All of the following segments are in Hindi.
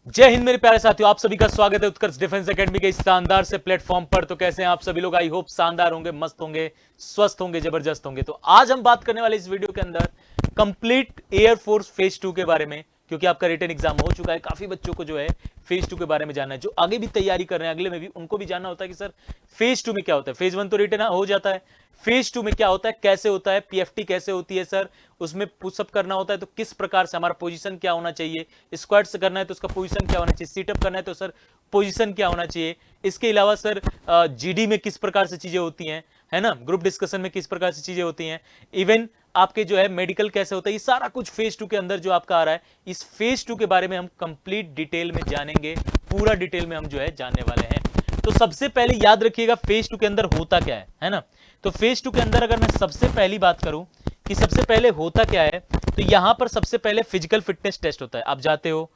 जय हिंद मेरे प्यारे साथियों, आप सभी का स्वागत है उत्कर्ष डिफेंस एकेडमी के इस शानदार से प्लेटफॉर्म पर। तो कैसे हैं आप सभी लोग? आई होप शानदार होंगे, मस्त होंगे, स्वस्थ होंगे, जबरदस्त होंगे। तो आज हम बात करने वाले इस वीडियो के अंदर कंप्लीट एयरफोर्स फेज 2 के बारे में, क्योंकि आपका रिटन एग्जाम हो चुका है। काफी बच्चों को जो है फेज 2 के बारे में जानना है, जो आगे भी तैयारी कर रहे हैं, अगले में भी उनको भी जानना होता है कि सर फेज 2 में क्या होता है। फेज 1 तो रिटन हो जाता है, फेज 2 में क्या होता है, कैसे होता है, पीएफटी कैसे होती है सर, उसमें पुशअप करना होता है तो किस प्रकार से, हमारा पोजीशन क्या होना चाहिए, स्क्वाट्स करना है तो उसका पोजीशन क्या होना चाहिए, सीटअप करना है तो सर पोजीशन क्या होना चाहिए। इसके अलावा सर जीडी में किस प्रकार से चीजें होती हैं, है ना, ग्रुप डिस्कशन में किस प्रकार से चीजें होती हैं, इवन आपके जो है मेडिकल कैसे होता है, ये सारा कुछ फेज 2 के अंदर जो आपका आ रहा है, इस फेज 2 के बारे में हम कंप्लीट डिटेल में जानेंगे। पूरा डिटेल में हम जो है जानने वाले हैं। तो सबसे पहले याद रखिएगा फेज 2 के अंदर होता क्या है ना। तो फेज 2 के अंदर अगर मैं सबसे पहली बात करूं कि सबसे पहले होता क्या है, तो यहां पर सबसे पहले फिजिकल फिटनेस टेस्ट होता है। आप जाते हो,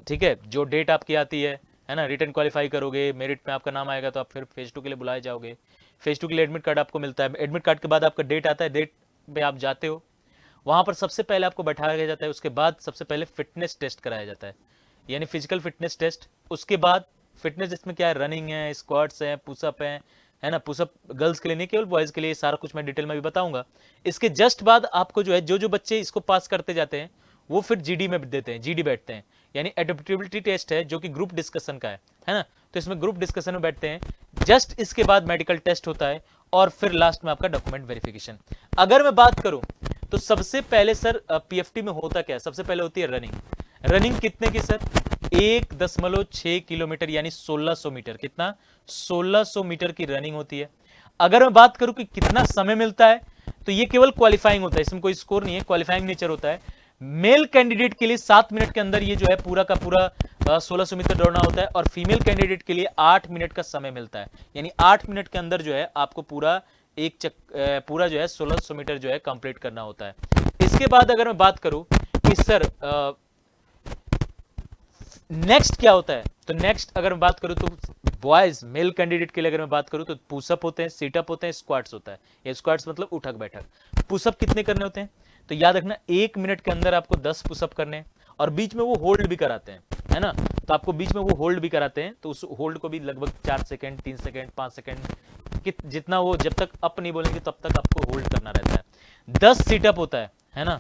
ठीक है, जो डेट आपकी आती है ना, रिटर्न क्वालिफाई करोगे, मेरिट में आपका नाम आएगा तो आप फिर फेज 2 के लिए बुलाए जाओगे। फेज 2 के लिए एडमिट कार्ड आपको मिलता है, एडमिट कार्ड के बाद आपका डेट आता है, डेट पे आप जाते हो, वहां पर सबसे पहले आपको बैठाया जाता है। उसके बाद सबसे पहले फिटनेस टेस्ट कराया जाता है, यानी फिजिकल फिटनेस टेस्ट। उसके बाद फिटनेस टेस्ट में क्या है, रनिंग है, स्क्वाट्स है, पुशअप है ना। पुशअप गर्ल्स के लिए नहीं, केवल बॉयज के लिए, सारा कुछ मैं डिटेल में भी बताऊंगा। इसके जस्ट बाद आपको जो है, जो जो बच्चे इसको पास करते जाते हैं वो फिर जीडी में देते हैं, जीडी बैठते हैं, यानी एडेप्टेबिलिटी टेस्ट है, जो कि ग्रुप डिस्कशन का है ना। तो इसमें ग्रुप डिस्कशन में बैठते हैं। जस्ट इसके बाद मेडिकल टेस्ट होता है और फिर लास्ट में आपका डॉक्यूमेंट वेरिफिकेशन। अगर मैं बात करूं तो सबसे पहले सर पीएफटी में होता क्या है, सबसे पहले होती है रनिंग। रनिंग कितने की सर, 1.6 किलोमीटर यानी 1600 मीटर। कितना, 1600 मीटर की रनिंग होती है। अगर मैं बात करूं कि कितना समय मिलता है, तो ये केवल क्वालिफाइंग होता है, इसमें कोई स्कोर नहीं है, क्वालिफाइंग नेचर होता है। मेल कैंडिडेट के लिए 7 मिनट के अंदर ये जो है पूरा का पूरा 1600 मीटर दौड़ना होता है, और फीमेल कैंडिडेट के लिए 8 मिनट का समय मिलता है, यानी 8 मिनट के अंदर जो है आपको पूरा पूरा जो है 1600 मीटर जो है कंप्लीट करना होता है। इसके बाद अगर मैं बात करूं कि सर नेक्स्ट क्या होता है, तो नेक्स्ट अगर मैं बात करूं तो बॉयज मेल कैंडिडेट के लिए अगर मैं बात करूं तो पुशअप होते हैं, सीटअप होते हैं, स्क्वाट्स होता है। ये स्क्वाट्स मतलब उठक बैठक। पुशअप कितने करने होते हैं, तो याद रखना 1 मिनट के अंदर आपको 10 पुशअप करने हैं, और बीच में वो होल्ड भी कराते हैं, है ना। तो आपको बीच में वो होल्ड भी कराते हैं, तो उस होल्ड को भी लगभग 4 सेकंड, 3 सेकंड, 5 सेकंड जितना वो, जब तक अप नहीं बोलेंगे तब तक आपको होल्ड करना रहता है। 10 सीटअप होता है ना,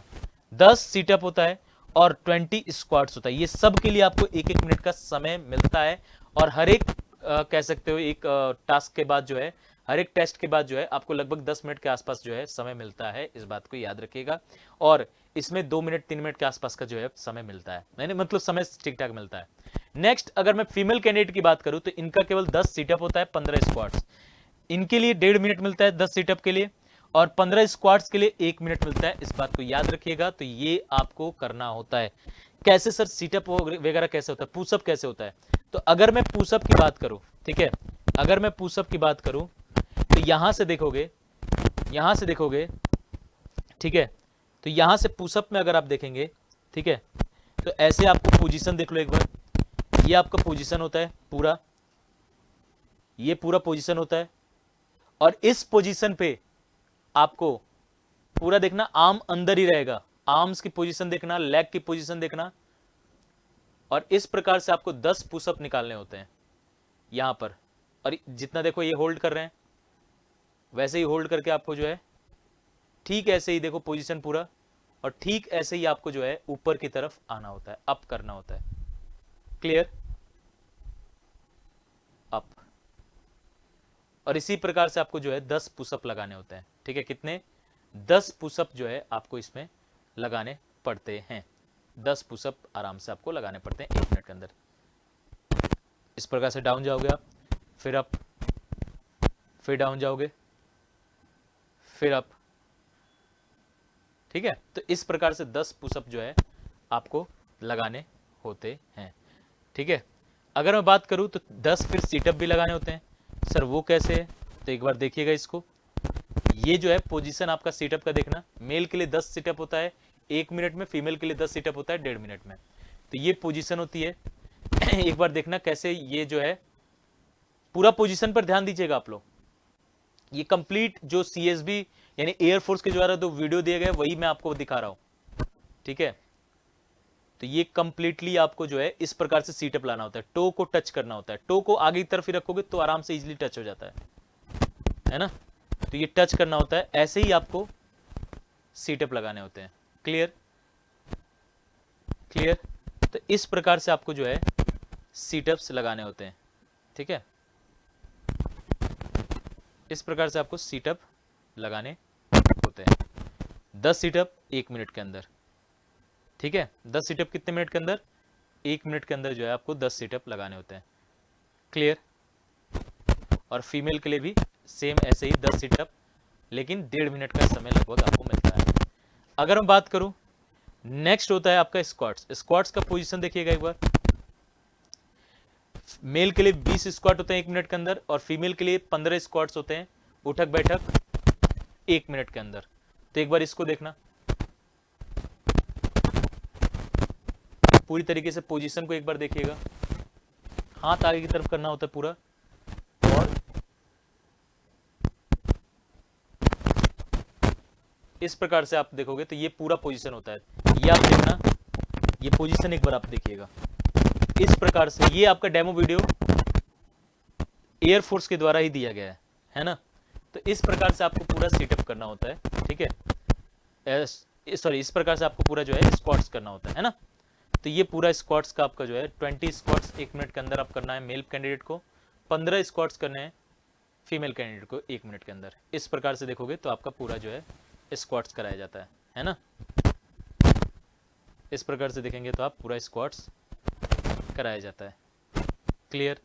10 सीटअप होता है और 20 स्क्वाट्स होता है। ये सब के लिए आपको 1-1 मिनट का समय मिलता है, और हर एक कह सकते हो एक टास्क के बाद जो है, हर एक टेस्ट के बाद जो है आपको लगभग 10 मिनट के आसपास जो है समय मिलता है, इस बात को याद रखिएगा। और इसमें 2 मिनट 3 मिनट के आसपास का जो है समय मिलता है, यानी मतलब समय ठीक ठाक मिलता है। नेक्स्ट अगर मैं फीमेल कैंडिडेट की बात करूं तो इनका केवल 10 सीटअप होता है, 15 स्क्वाट्स। इनके लिए 1.5 मिनट मिलता है 10 सीटअप के लिए, और 15 स्क्वाट्स के लिए 1 मिनट मिलता है, इस बात को याद रखिएगा। तो ये आपको करना होता है। कैसे सर सीटअप वगैरह कैसे होता है, पुशअप कैसे होता है, तो अगर मैं पुशअप की बात करूं, ठीक है, अगर मैं पुशअप की बात करूं तो यहां से देखोगे, यहां से देखोगे, ठीक है, तो यहां से पुशअप में अगर आप देखेंगे, ठीक है, तो ऐसे आपको पोजीशन देख लो एक बार। ये आपका पोजीशन होता है पूरा, ये पूरा पोजीशन होता है, और इस पोजीशन पे आपको पूरा देखना, आर्म अंदर ही रहेगा, आर्म्स की पोजीशन देखना, लेग की पोजीशन देखना, और इस प्रकार से आपको 10 पुशअप निकालने होते हैं यहां पर। और जितना देखो ये होल्ड कर रहे हैं, वैसे ही होल्ड करके आपको जो है ठीक ऐसे ही देखो पोजीशन पूरा, और ठीक ऐसे ही आपको जो है ऊपर की तरफ आना होता है, अप करना होता है। Clear, up. और इसी प्रकार से आपको जो है 10 पुशअप लगाने होते हैं, ठीक है, कितने, 10 पुशअप जो है आपको इसमें लगाने पड़ते हैं। 10 पुशअप आराम से आपको लगाने पड़ते हैं 1 मिनट के अंदर। इस प्रकार से डाउन जाओगे आप, फिर अप, फिर डाउन जाओगे, फिर अप, ठीक है। तो इस प्रकार से 10 पुशअप जो है आपको लगाने होते हैं, ठीक है। अगर मैं बात करूं तो 10 फिर सीटअप भी लगाने होते हैं। सर वो कैसे है, तो एक बार देखिएगा इसको। ये जो है पोजीशन आपका सीटअप का देखना, मेल के लिए 10 सीटअप होता है 1 मिनट में, फीमेल के लिए 10 सीटअप होता है 1.5 मिनट में। तो ये पोजीशन होती है। एक बार देखना कैसे ये जो है, पूरा पोजीशन पर ध्यान दीजिएगा आप लोग। ये कंप्लीट जो सीएसबी यानी एयरफोर्स के द्वारा जो वीडियो दिए गए वही मैं आपको दिखा रहा हूं, ठीक है। तो ये कंप्लीटली आपको जो है इस प्रकार से सीटअप लाना होता है, टो को टच करना होता है, टो को आगे की तरफ ही रखोगे तो आराम से इजीली टच हो जाता है ना। तो ये टच करना होता है, ऐसे ही आपको सीटअप लगाने होते हैं। Clear clear. तो इस प्रकार से आपको जो है सीटअप्स लगाने होते हैं, ठीक है। इस प्रकार से आपको सीटअप लगाने होते हैं। 10 सीटअप 1 मिनट के अंदर, ठीक है। 10 सीटअप कितने मिनट के अंदर? 1 मिनट के अंदर जो है आपको 10 सीटअप लगाने होते हैं। क्लियर। और फीमेल के लिए भी सेम ऐसे ही 10 सीटअप, लेकिन 1.5 मिनट का समय लगभग आपको मिलता है। अगर मैं बात करूं, नेक्स्ट होता है आपका स्क्वाट्स। स्क्वाट्स का पोजीशन देखिएगा एक बार। मेल के लिए 20 स्क्वाट होते हैं 1 मिनट के अंदर, और फीमेल के लिए 15 स्क्वाट्स होते हैं उठक बैठक 1 मिनट के अंदर। तो एक बार इसको देखना, पूरी तरीके से पोजीशन को एक बार देखिएगा। हाथ आगे की तरफ करना होता है पूरा, और इस प्रकार से आप देखोगे तो ये पूरा पोजीशन होता है। ये आप देखना, ये पोजीशन एक बार आप देखिएगा इस प्रकार से। ये आपका डेमो वीडियो एयरफोर्स के द्वारा ही दिया गया है ना। तो इस प्रकार से आपको पूरा सेटअप करना होता है, ठीक है। सॉरी, इस प्रकार से आपको पूरा जो है स्क्वाट्स करना होता है ना। तो ये पूरा स्क्वाट्स का आपका जो है 20 स्क्वाट्स 1 मिनट के अंदर आप करना है मेल कैंडिडेट को, 15 स्क्वाट्स करने हैं फीमेल कैंडिडेट को 1 मिनट के अंदर। इस प्रकार से देखोगे तो आपका पूरा जो है स्क्वाट्स कराया जाता है ना। इस प्रकार से देखेंगे तो आप पूरा स्क्वाट्स कराया जाता है। क्लियर।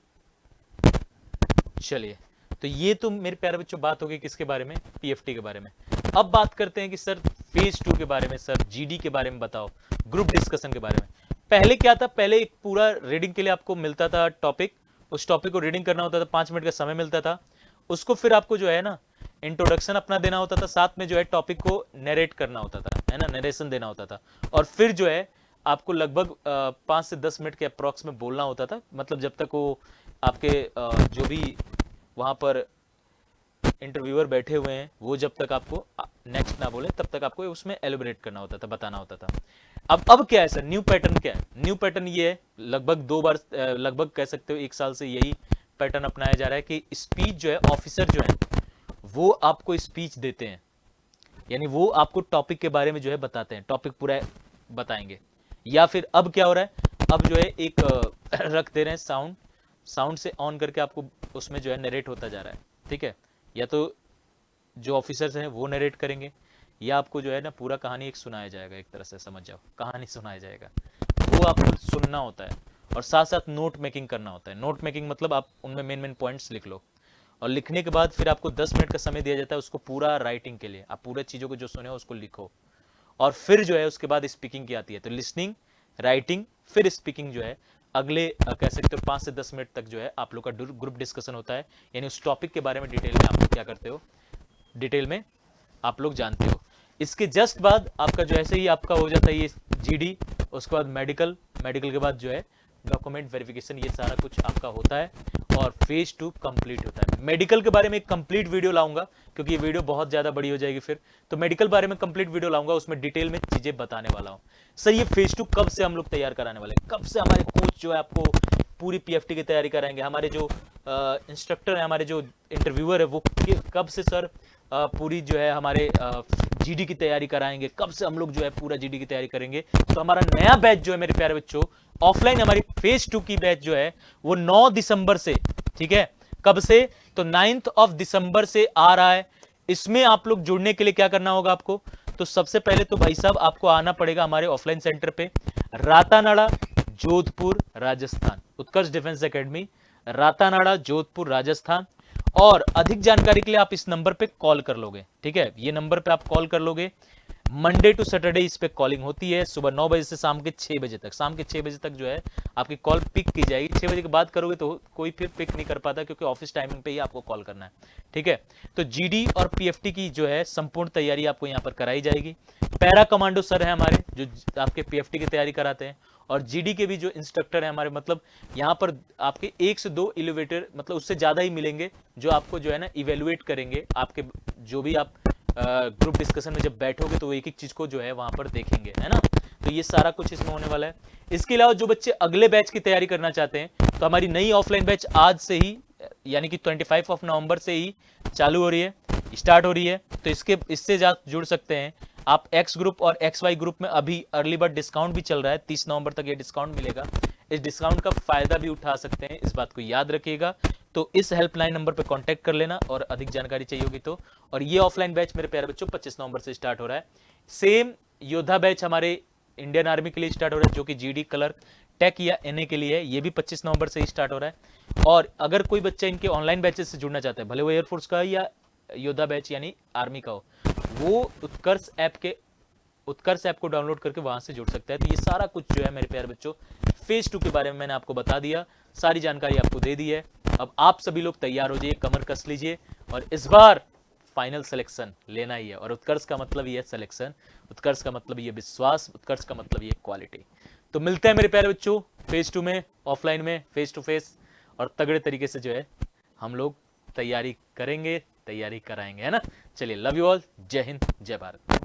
चलिए, तो ये तो मेरे प्यारे बच्चों बात होगी किसके बारे में? पीएफटी के बारे में। अब बात करते हैं कि सर फेज 2 के बारे में, सर जीडी के बारे में बताओ, ग्रुप डिस्कशन के बारे में। पहले क्या था, पहले एक पूरा रीडिंग के लिए आपको मिलता था टॉपिक, उस टॉपिक को रीडिंग करना होता था, 5 मिनट का समय मिलता था। उसको फिर आपको जो है ना इंट्रोडक्शन अपना देना होता था, साथ में जो है टॉपिक को नरेट करना होता था, है ना, नरेशन देना होता था। और फिर जो है आपको लगभग 5 से 10 मिनट के अप्रॉक्स में बोलना होता था, मतलब जब तक वो आपके जो भी वहां पर इंटरव्यूअर बैठे हुए हैं वो जब तक आपको नेक्स्ट ना बोले तब तक आपको उसमें एलिब्रेट करना होता था, बताना होता था। अब क्या है सर, न्यू पैटर्न क्या है? न्यू पैटर्न ये है, लगभग 2 बार, लगभग कह सकते हो 1 साल से यही पैटर्न अपनाया जा रहा है कि स्पीच जो है, ऑफिसर जो है वो आपको स्पीच देते हैं, यानी वो आपको टॉपिक के बारे में जो है बताते हैं, टॉपिक पूरा बताएंगे। या फिर अब क्या हो रहा है, अब जो है एक रख दे रहे हैं साउंड से ऑन करके आपको उसमें जो है नरेट होता जा रहा है, ठीक है। या तो जो ऑफिसर्स हैं वो नरेट करेंगे, या आपको जो है ना पूरा कहानी एक सुनाया जाएगा, एक तरह से समझ जाओ, कहानी सुनाया जाएगा, वो आपको सुनना होता है। और साथ साथ नोट मेकिंग करना होता है। नोट मेकिंग मतलब आप उनमें मेन पॉइंट्स लिख लो, और लिखने के बाद फिर आपको 10 मिनट का समय दिया जाता है उसको पूरा राइटिंग के लिए। आप पूरे चीज़ों को जो सुने हो उसको लिखो, और फिर जो है उसके बाद स्पीकिंग की आती है। तो लिसनिंग, राइटिंग, फिर स्पीकिंग जो है अगले कह सकते हो 5 से 10 मिनट तक जो है आप लोग का ग्रुप डिस्कशन होता है, यानी उस टॉपिक के बारे में डिटेल में आप लोग क्या करते हो, डिटेल में आप लोग जानते हो। इसके जस्ट बाद आपका जो ऐसे ही आपका हो जाता है ये जीडी, उसके बाद मेडिकल के बाद जो है डॉक्यूमेंट वेरिफिकेशन, ये सारा कुछ आपका होता है, और फेज 2 कंप्लीट होता है। मेडिकल के बारे में एक कंप्लीट वीडियो लाऊंगा, क्योंकि ये वीडियो बहुत ज्यादा बड़ी हो जाएगी फिर, तो मेडिकल बारे में कंप्लीट वीडियो लाऊंगा, उसमें डिटेल में चीजें बताने वाला हूं। सर ये फेज 2 कब से हम लोग तैयार कराने वाले हैं, कब से हमारे कोच जो है आपको पूरी पीएफटी की तैयारी कराएंगे, हमारे जो इंस्ट्रक्टर है, हमारे जो इंटरव्यूअर है वो कब से सर पूरी जो है हमारे जीडी की तैयारी कराएंगे, कब से हम लोग जो है पूरा जीडी की तैयारी करेंगे। तो हमारा नया बैच जो है मेरे प्यारे बच्चों, ऑफलाइन हमारी फेज 2 की बैच जो है वो 9 दिसंबर से, ठीक है, कब से, तो 9 दिसंबर से आ रहा है। इसमें आप लोग जुड़ने के लिए क्या करना होगा आपको, तो सबसे पहले तो भाई साहब आपको आना पड़ेगा हमारे ऑफलाइन सेंटर पे, रातानाड़ा, जोधपुर, राजस्थान, उत्कर्ष डिफेंस एकेडमी, रातानाड़ा, जोधपुर, राजस्थान। और अधिक जानकारी के लिए आप इस नंबर पे कॉल कर लोगे, ठीक है, ये नंबर पे आप कॉल कर लोगे। मंडे टू सैटरडे इस पे कॉलिंग होती है, सुबह 9 बजे से शाम के 6 बजे तक। शाम के 6 बजे तक जो है आपकी कॉल पिक की जाएगी। 6 बजे के बाद करोगे तो कोई फिर पिक नहीं कर पाता, क्योंकि ऑफिस टाइमिंग पे ही आपको कॉल करना है, ठीक है। तो जीडी और पीएफटी की जो है संपूर्ण तैयारी आपको यहाँ पर कराई जाएगी। पैरा कमांडो सर है हमारे जो आपके पीएफटी की तैयारी कराते हैं, और जीडी के भी जो इंस्ट्रक्टर है हमारे, मतलब यहाँ पर आपके 1 से 2 इलेवेटर, मतलब उससे ज्यादा ही मिलेंगे जो आपको जो है ना इवेलुएट करेंगे। आपके जो भी आप ग्रुप डिस्कशन में जब बैठोगे तो वो एक एक चीज को जो है वहां पर देखेंगे, है ना। तो ये सारा कुछ इसमें होने वाला है। इसके अलावा जो बच्चे अगले बैच की तैयारी करना चाहते हैं तो हमारी नई ऑफलाइन बैच आज से ही यानी कि 25 नवंबर से ही चालू हो रही है, स्टार्ट हो रही है। तो इससे जुड़ सकते हैं आप। एक्स ग्रुप और XY ग्रुप में अभी अर्ली बर्ड डिस्काउंट भी चल रहा है, 30 नवंबर तक ये डिस्काउंट मिलेगा। इस डिस्काउंट का फायदा भी उठा सकते हैं, इस बात को याद रखिएगा। तो इस हेल्पलाइन नंबर पर कांटेक्ट कर लेना और अधिक जानकारी चाहिए होगी तो। और ये ऑफलाइन बैच मेरे प्यारे बच्चों 25 नवंबर से स्टार्ट हो रहा है। सेम योद्धा बैच हमारे इंडियन आर्मी के लिए स्टार्ट हो रहा है, जो कि GD क्लर्क टेक या NA के लिए है, ये भी 25 नवंबर से ही स्टार्ट हो रहा है। और अगर कोई बच्चा इनके ऑनलाइन बैचेस से जुड़ना चाहता है, भले वो एयरफोर्स का या योद्धा बैच यानी आर्मी का हो, वो उत्कर्ष ऐप को डाउनलोड करके वहां से जुड़ सकता है। तो ये सारा कुछ जो है मेरे प्यारे बच्चों फेज 2 के बारे में मैंने आपको बता दिया, सारी जानकारी आपको दे दी है। अब आप सभी लोग तैयार हो जाइए, कमर कस लीजिए और इस बार फाइनल सिलेक्शन लेना ही है। और उत्कर्ष का मतलब ये सिलेक्शन, उत्कर्ष का मतलब ये विश्वास, उत्कर्ष का मतलब ये क्वालिटी। तो मिलते हैं मेरे प्यारे बच्चों फेज 2 में, ऑफलाइन में, फेस टू फेस, और तगड़े तरीके से जो है हम लोग तैयारी करेंगे, तैयारी कराएंगे, है ना। चलिए, लव यू ऑल, जय हिंद, जय भारत।